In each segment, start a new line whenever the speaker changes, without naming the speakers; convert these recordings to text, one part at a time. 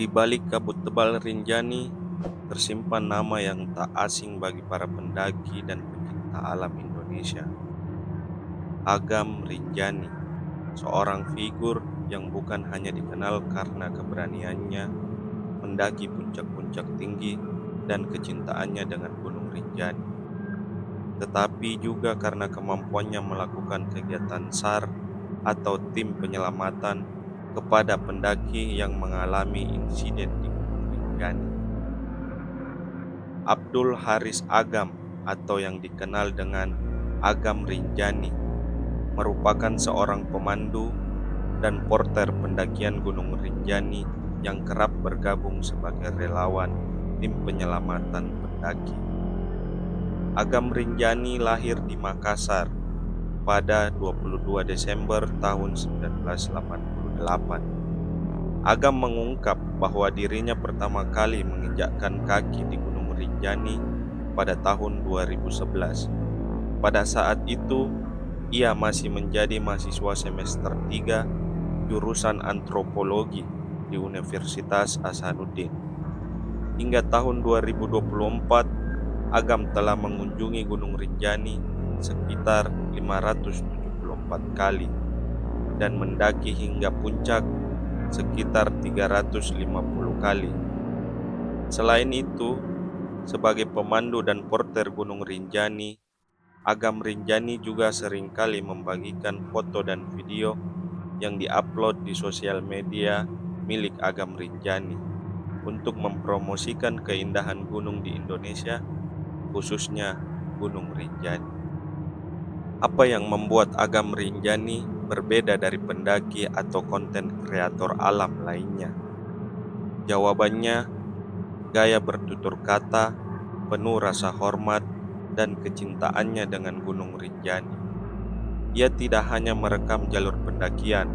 Di balik kabut tebal Rinjani, tersimpan nama yang tak asing bagi para pendaki dan pecinta alam Indonesia. Agam Rinjani, seorang figur yang bukan hanya dikenal karena keberaniannya mendaki puncak-puncak tinggi dan kecintaannya dengan Gunung Rinjani, tetapi juga karena kemampuannya melakukan kegiatan SAR atau tim penyelamatan kepada pendaki yang mengalami insiden di Gunung Rinjani. Abdul Haris Agam atau yang dikenal dengan Agam Rinjani merupakan seorang pemandu dan porter pendakian Gunung Rinjani yang kerap bergabung sebagai relawan tim penyelamatan pendaki. Agam Rinjani lahir di Makassar pada 22 Desember tahun 1988. Agam mengungkap bahwa dirinya pertama kali menginjakkan kaki di Gunung Rinjani pada tahun 2011. Pada saat itu, ia masih menjadi mahasiswa semester 3 jurusan antropologi di Universitas Hasanuddin. Hingga tahun 2024, Agam telah mengunjungi Gunung Rinjani sekitar 574 kali dan mendaki hingga puncak sekitar 350 kali. Selain itu, sebagai pemandu dan porter Gunung Rinjani, Agam Rinjani juga seringkali membagikan foto dan video yang diupload di sosial media milik Agam Rinjani untuk mempromosikan keindahan gunung di Indonesia, khususnya Gunung Rinjani. Apa yang membuat Agam Rinjani berbeda dari pendaki atau konten kreator alam lainnya? Jawabannya, gaya bertutur kata, penuh rasa hormat, dan kecintaannya dengan Gunung Rinjani. Ia tidak hanya merekam jalur pendakian,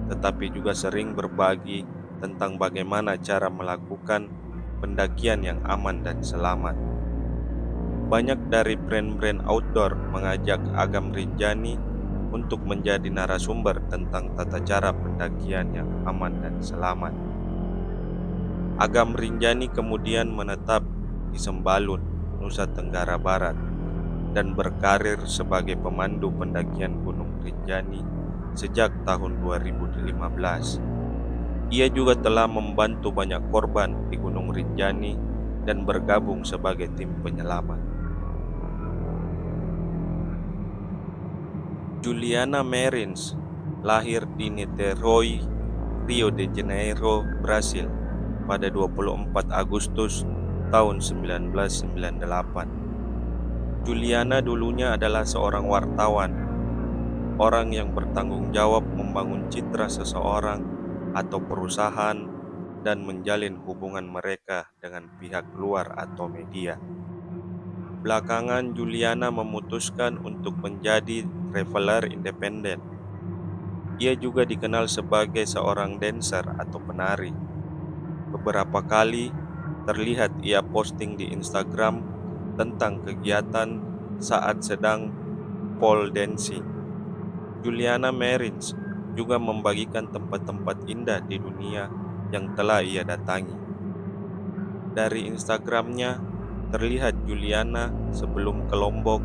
tetapi juga sering berbagi tentang bagaimana cara melakukan pendakian yang aman dan selamat. Banyak dari brand-brand outdoor mengajak Agam Rinjani untuk menjadi narasumber tentang tata cara pendakian yang aman dan selamat. Agam Rinjani kemudian menetap di Sembalun, Nusa Tenggara Barat, dan berkarir sebagai pemandu pendakian Gunung Rinjani sejak tahun 2015. Ia juga telah membantu banyak korban di Gunung Rinjani dan bergabung sebagai tim penyelamat. Juliana Marins lahir di Niterói, Rio de Janeiro, Brasil pada 24 Agustus tahun 1998. Juliana dulunya adalah seorang wartawan, orang yang bertanggung jawab membangun citra seseorang atau perusahaan dan menjalin hubungan mereka dengan pihak luar atau media. Belakangan Juliana memutuskan untuk menjadi traveler independen. Ia juga dikenal sebagai seorang dancer atau penari. Beberapa kali terlihat ia posting di Instagram tentang kegiatan saat sedang pole dancing. Juliana Marins juga membagikan tempat-tempat indah di dunia yang telah ia datangi. Dari Instagramnya, terlihat Juliana sebelum ke Lombok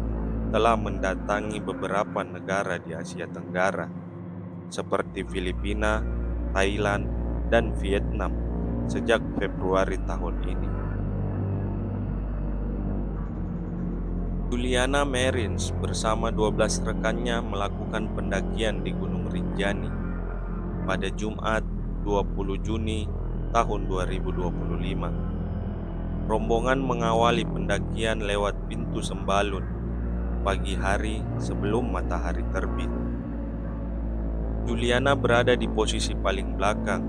telah mendatangi beberapa negara di Asia Tenggara, seperti Filipina, Thailand, dan Vietnam sejak Februari tahun ini. Juliana Marins bersama 12 rekannya melakukan pendakian di Gunung Rinjani pada Jumat 20 Juni tahun 2025. Rombongan mengawali pendakian lewat pintu Sembalun pagi hari sebelum matahari terbit. Juliana berada di posisi paling belakang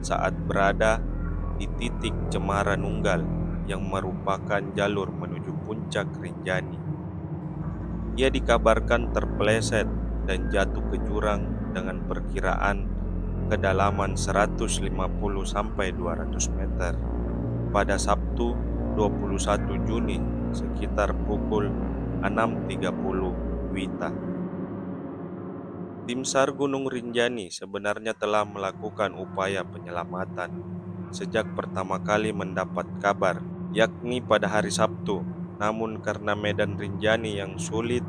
saat berada di titik Cemara Nunggal yang merupakan jalur menuju puncak Rinjani. Ia dikabarkan terpeleset dan jatuh ke jurang dengan perkiraan kedalaman 150 sampai 200 meter pada Sabtu 21 Juni sekitar pukul 6.30 WITA. Tim SAR Gunung Rinjani sebenarnya telah melakukan upaya penyelamatan, sejak pertama kali mendapat kabar, yakni pada hari Sabtu. Namun karena medan Rinjani yang sulit,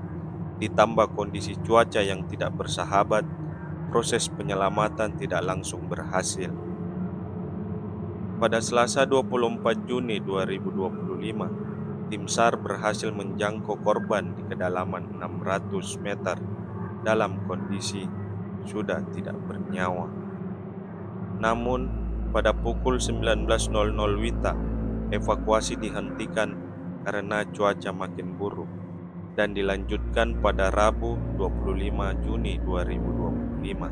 ditambah kondisi cuaca yang tidak bersahabat, proses penyelamatan tidak langsung berhasil. Pada Selasa 24 Juni 2025, tim SAR berhasil menjangkau korban di kedalaman 600 meter dalam kondisi sudah tidak bernyawa. Namun, pada pukul 19.00 WITA, evakuasi dihentikan karena cuaca makin buruk dan dilanjutkan pada Rabu 25 Juni 2025.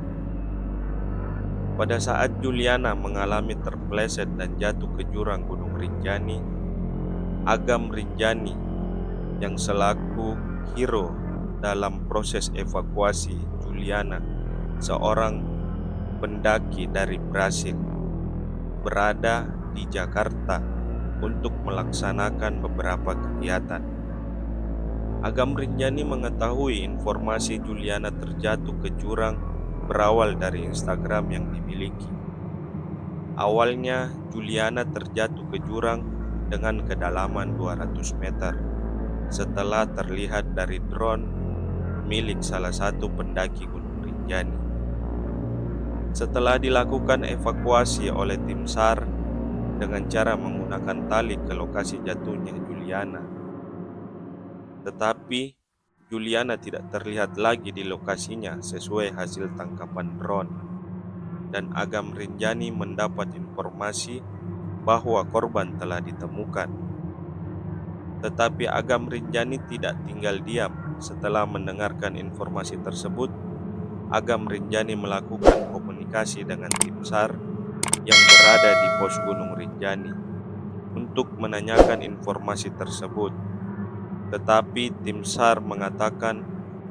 Pada saat Juliana mengalami terpeleset dan jatuh ke jurang Gunung Rinjani, Agam Rinjani yang selaku hero dalam proses evakuasi Juliana, seorang pendaki dari Brasil, berada di Jakarta untuk melaksanakan beberapa kegiatan. Agam Rinjani mengetahui informasi Juliana terjatuh ke jurang berawal dari Instagram yang dimiliki. Awalnya, Juliana terjatuh ke jurang dengan kedalaman 200 meter setelah terlihat dari drone milik salah satu pendaki Gunung Rinjani. Setelah dilakukan evakuasi oleh tim SAR dengan cara menggunakan tali ke lokasi jatuhnya Juliana, tetapi Juliana tidak terlihat lagi di lokasinya sesuai hasil tangkapan drone, dan Agam Rinjani mendapat informasi bahwa korban telah ditemukan. Tetapi Agam Rinjani tidak tinggal diam. Setelah mendengarkan informasi tersebut, Agam Rinjani melakukan komunikasi dengan tim SAR yang berada di pos Gunung Rinjani untuk menanyakan informasi tersebut. Tetapi tim SAR mengatakan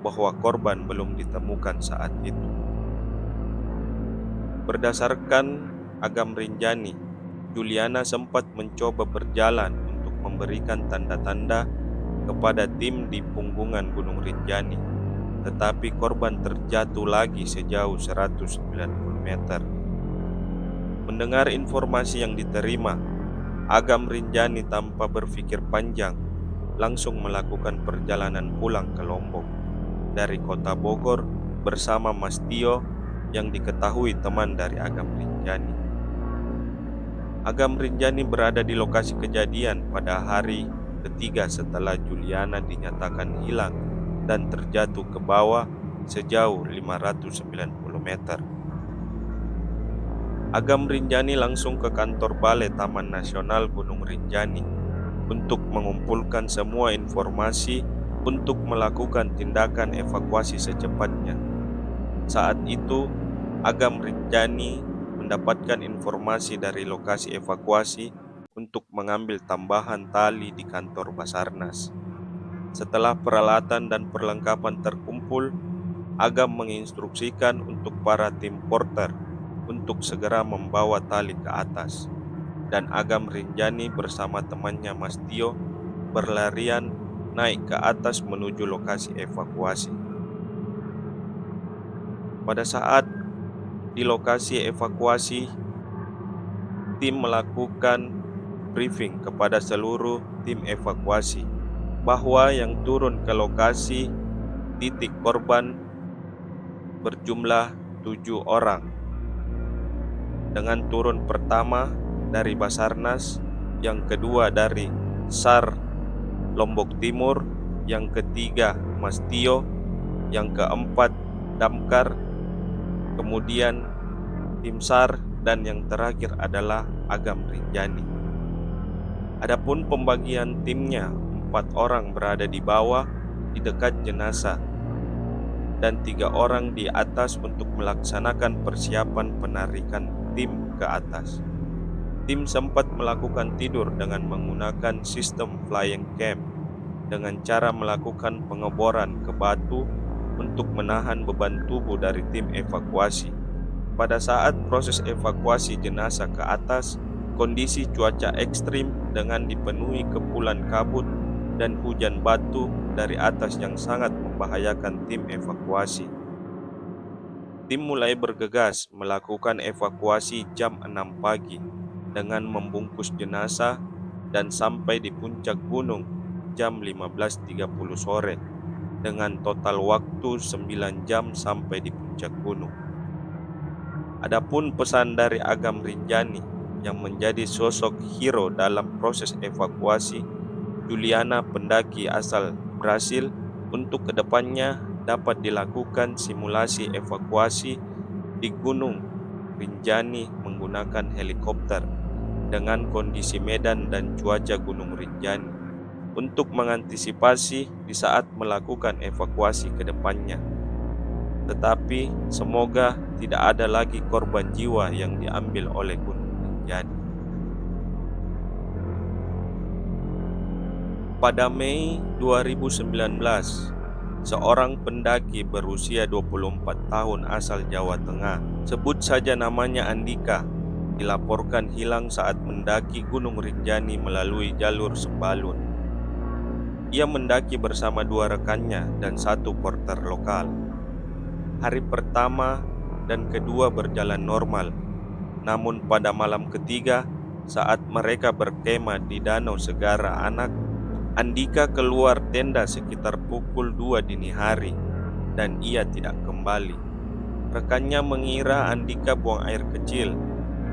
bahwa korban belum ditemukan saat itu. Berdasarkan Agam Rinjani, Juliana sempat mencoba berjalan untuk memberikan tanda-tanda kepada tim di punggungan Gunung Rinjani, tetapi korban terjatuh lagi sejauh 190 meter. Mendengar informasi yang diterima, Agam Rinjani tanpa berpikir panjang langsung melakukan perjalanan pulang ke Lombok dari kota Bogor bersama Mas Tio yang diketahui teman dari Agam Rinjani. Agam Rinjani berada di lokasi kejadian pada hari ketiga setelah Juliana dinyatakan hilang dan terjatuh ke bawah sejauh 590 meter. Agam Rinjani langsung ke kantor Balai Taman Nasional Gunung Rinjani untuk mengumpulkan semua informasi untuk melakukan tindakan evakuasi secepatnya. Saat itu, Agam Rinjani mendapatkan informasi dari lokasi evakuasi untuk mengambil tambahan tali di kantor Basarnas. Setelah peralatan dan perlengkapan terkumpul, Agam menginstruksikan untuk para tim porter untuk segera membawa tali ke atas, dan Agam Rinjani bersama temannya Mas Tio berlarian naik ke atas menuju lokasi evakuasi. Pada saat di lokasi evakuasi, tim melakukan briefing kepada seluruh tim evakuasi bahwa yang turun ke lokasi titik korban berjumlah 7 orang. Dengan turun pertama dari Basarnas, yang kedua dari SAR Lombok Timur, yang ketiga Mas Tio, yang keempat Damkar, kemudian tim SAR, dan yang terakhir adalah Agam Rinjani. Adapun pembagian timnya, 4 orang berada di bawah di dekat jenazah dan 3 orang di atas untuk melaksanakan persiapan penarikan tim ke atas. Tim sempat melakukan tidur dengan menggunakan sistem flying camp dengan cara melakukan pengeboran ke batu untuk menahan beban tubuh dari tim evakuasi. Pada saat proses evakuasi jenazah ke atas, kondisi cuaca ekstrim dengan dipenuhi kepulan kabut dan hujan batu dari atas yang sangat membahayakan tim evakuasi. Tim mulai bergegas melakukan evakuasi jam 6 pagi dengan membungkus jenazah dan sampai di puncak gunung jam 15.30 sore dengan total waktu 9 jam sampai di puncak gunung. Adapun pesan dari Agam Rinjani yang menjadi sosok hero dalam proses evakuasi Juliana, pendaki asal Brasil, untuk kedepannya dapat dilakukan simulasi evakuasi di Gunung Rinjani menggunakan helikopter dengan kondisi medan dan cuaca Gunung Rinjani untuk mengantisipasi di saat melakukan evakuasi ke depannya. Tetapi semoga tidak ada lagi korban jiwa yang diambil oleh Gunung Rinjani. Pada Mei 2019, seorang pendaki berusia 24 tahun asal Jawa Tengah, sebut saja namanya Andika, dilaporkan hilang saat mendaki Gunung Rinjani melalui jalur Sembalun. Ia mendaki bersama 2 rekannya dan 1 porter lokal. Hari pertama dan kedua berjalan normal, namun pada malam ketiga saat mereka berkemah di Danau Segara Anak, Andika keluar tenda sekitar pukul 2 dini hari dan ia tidak kembali. Rekannya mengira Andika buang air kecil,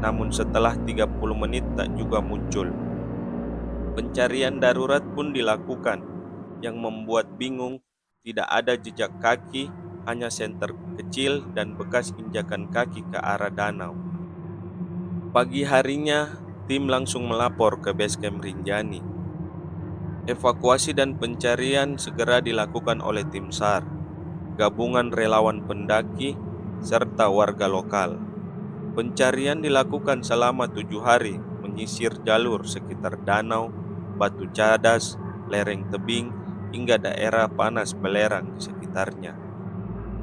namun setelah 30 menit tak juga muncul. Pencarian darurat pun dilakukan, yang membuat bingung tidak ada jejak kaki, hanya senter kecil dan bekas injakan kaki ke arah danau. Pagi harinya, tim langsung melapor ke basecamp Rinjani. Evakuasi dan pencarian segera dilakukan oleh tim SAR, gabungan relawan pendaki, serta warga lokal. Pencarian dilakukan selama 7 hari, menyisir jalur sekitar danau, batu cadas, lereng tebing, hingga daerah panas belerang di sekitarnya.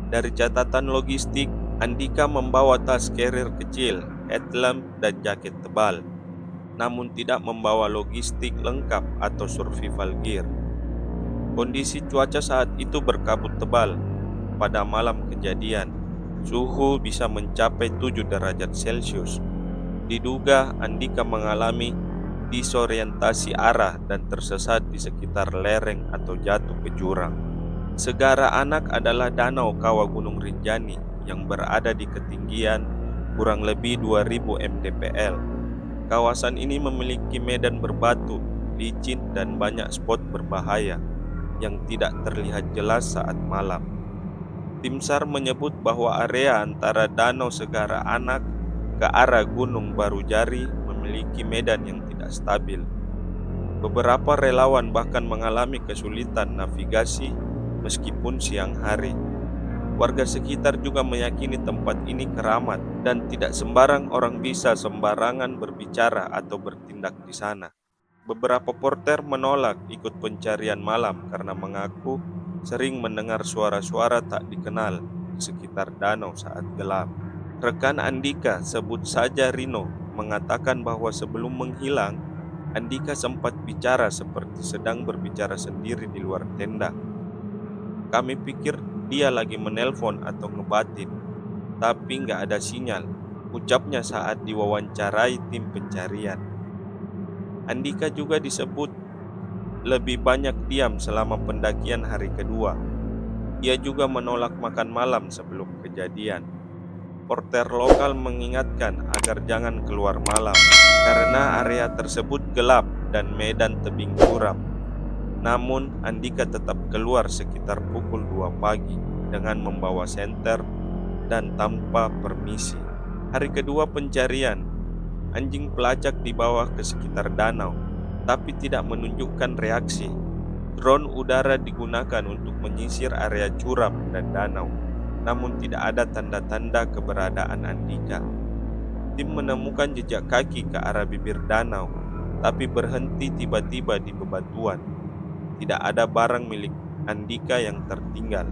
Dari catatan logistik, Andika membawa tas carrier kecil, headlamp, dan jaket tebal, namun tidak membawa logistik lengkap atau survival gear. Kondisi cuaca saat itu berkabut tebal. Pada malam kejadian, suhu bisa mencapai 7 derajat Celcius. Diduga Andika mengalami disorientasi arah dan tersesat di sekitar lereng atau jatuh ke jurang. Segara Anak adalah danau kawah Gunung Rinjani yang berada di ketinggian kurang lebih 2000 mdpl. Kawasan ini memiliki medan berbatu, licin, dan banyak spot berbahaya yang tidak terlihat jelas saat malam. Tim SAR menyebut bahwa area antara Danau Segara Anak ke arah Gunung Barujari memiliki medan yang tidak stabil. Beberapa relawan bahkan mengalami kesulitan navigasi meskipun siang hari. Warga sekitar juga meyakini tempat ini keramat dan tidak sembarang orang bisa sembarangan berbicara atau bertindak di sana. Beberapa porter menolak ikut pencarian malam karena mengaku sering mendengar suara-suara tak dikenal di sekitar danau saat gelap. Rekan Andika, sebut saja Rino, mengatakan bahwa sebelum menghilang, Andika sempat bicara seperti sedang berbicara sendiri di luar tenda. Kami pikir dia lagi menelpon atau ngebatin, tapi nggak ada sinyal, ucapnya saat diwawancarai tim pencarian. Andika juga disebut lebih banyak diam selama pendakian hari kedua. Ia juga menolak makan malam sebelum kejadian. Porter lokal mengingatkan agar jangan keluar malam karena area tersebut gelap dan medan tebing curam. Namun Andika tetap keluar sekitar pukul 2 pagi dengan membawa senter dan tanpa permisi. Hari kedua pencarian, anjing pelacak dibawa ke sekitar danau, tapi tidak menunjukkan reaksi. Drone udara digunakan untuk menyisir area curam dan danau, namun tidak ada tanda-tanda keberadaan Andika. Tim menemukan jejak kaki ke arah bibir danau, tapi berhenti tiba-tiba di bebatuan. Tidak ada barang milik Andika yang tertinggal.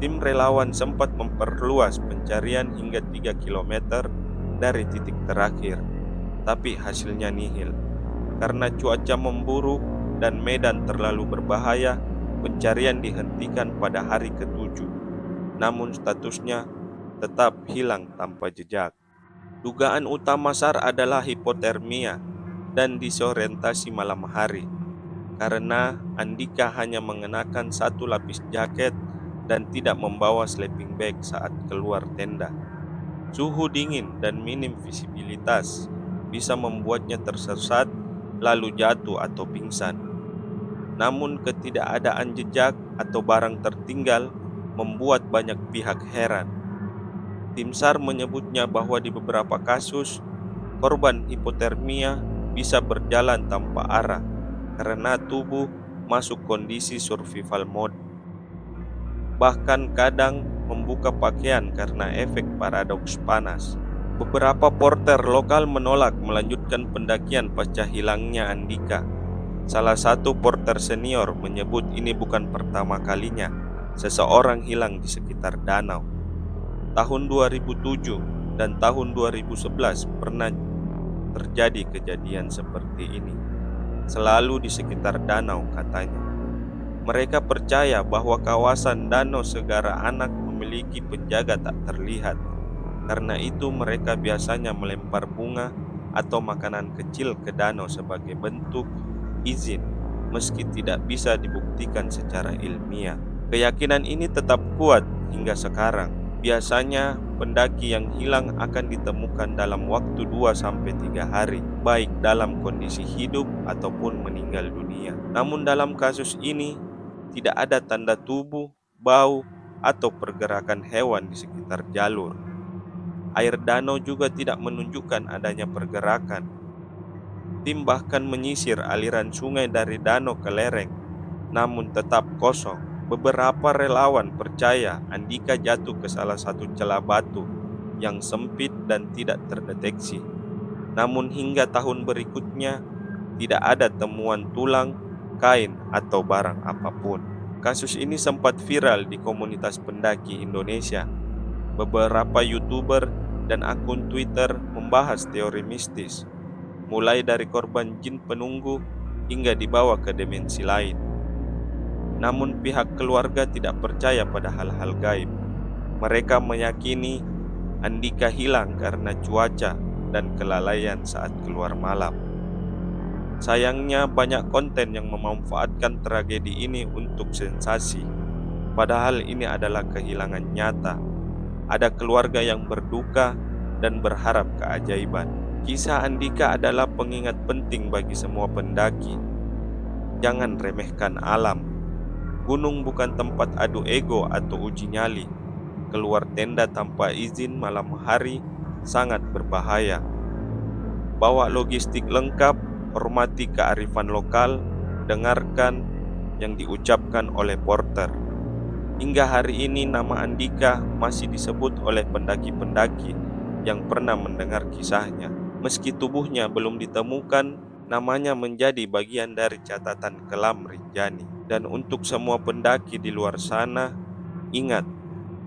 Tim relawan sempat memperluas pencarian hingga 3 km dari titik terakhir, tapi hasilnya nihil. Karena cuaca memburuk dan medan terlalu berbahaya, pencarian dihentikan pada hari ke-7. Namun statusnya tetap hilang tanpa jejak. Dugaan utama SAR adalah hipotermia dan disorientasi malam hari, karena Andika hanya mengenakan satu lapis jaket dan tidak membawa sleeping bag saat keluar tenda. Suhu dingin dan minim visibilitas bisa membuatnya tersesat lalu jatuh atau pingsan. Namun ketidakadaan jejak atau barang tertinggal membuat banyak pihak heran. Tim SAR menyebutnya bahwa di beberapa kasus, korban hipotermia bisa berjalan tanpa arah karena tubuh masuk kondisi survival mode. Bahkan kadang membuka pakaian karena efek paradoks panas. Beberapa porter lokal menolak melanjutkan pendakian pasca hilangnya Andika. Salah satu porter senior menyebut ini bukan pertama kalinya seseorang hilang di sekitar danau. Tahun 2007 dan tahun 2011 pernah terjadi kejadian seperti ini. Selalu di sekitar danau katanya. Mereka percaya bahwa kawasan Danau Segara Anak memiliki penjaga tak terlihat. Karena itu mereka biasanya melempar bunga atau makanan kecil ke danau sebagai bentuk izin, meski tidak bisa dibuktikan secara ilmiah. Keyakinan ini tetap kuat hingga sekarang. Biasanya pendaki yang hilang akan ditemukan dalam waktu 2-3 hari, baik dalam kondisi hidup ataupun meninggal dunia. Namun dalam kasus ini, tidak ada tanda tubuh, bau, atau pergerakan hewan di sekitar jalur. Air danau juga tidak menunjukkan adanya pergerakan. Tim bahkan menyisir aliran sungai dari danau ke lereng, namun tetap kosong. Beberapa relawan percaya Andika jatuh ke salah satu celah batu yang sempit dan tidak terdeteksi. Namun hingga tahun berikutnya, tidak ada temuan tulang, kain, atau barang apapun. Kasus ini sempat viral di komunitas pendaki Indonesia. Beberapa YouTuber dan akun Twitter membahas teori mistis, mulai dari korban jin penunggu hingga dibawa ke dimensi lain. Namun pihak keluarga tidak percaya pada hal-hal gaib. Mereka meyakini Andika hilang karena cuaca dan kelalaian saat keluar malam. Sayangnya banyak konten yang memanfaatkan tragedi ini untuk sensasi. Padahal ini adalah kehilangan nyata. Ada keluarga yang berduka dan berharap keajaiban. Kisah Andika adalah pengingat penting bagi semua pendaki. Jangan remehkan alam. Gunung bukan tempat adu ego atau uji nyali. Keluar tenda tanpa izin malam hari sangat berbahaya. Bawa logistik lengkap, hormati kearifan lokal, dengarkan yang diucapkan oleh porter. Hingga hari ini nama Andika masih disebut oleh pendaki-pendaki yang pernah mendengar kisahnya. Meski tubuhnya belum ditemukan, namanya menjadi bagian dari catatan kelam Rinjani. Dan untuk semua pendaki di luar sana, ingat,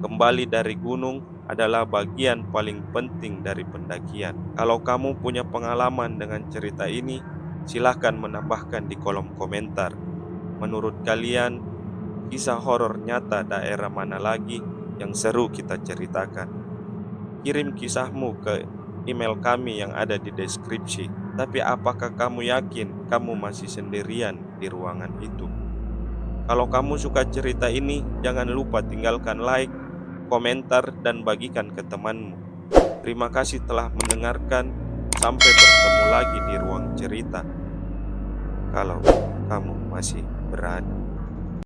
kembali dari gunung adalah bagian paling penting dari pendakian. Kalau kamu punya pengalaman dengan cerita ini, silahkan menambahkan di kolom komentar. Menurut kalian, kisah horor nyata daerah mana lagi yang seru kita ceritakan? Kirim kisahmu ke email kami yang ada di deskripsi. Tapi apakah kamu yakin kamu masih sendirian di ruangan itu? Kalau kamu suka cerita ini, jangan lupa tinggalkan like, komentar, dan bagikan ke temanmu. Terima kasih telah mendengarkan. Sampai bertemu lagi di ruang cerita. Kalau kamu masih berani.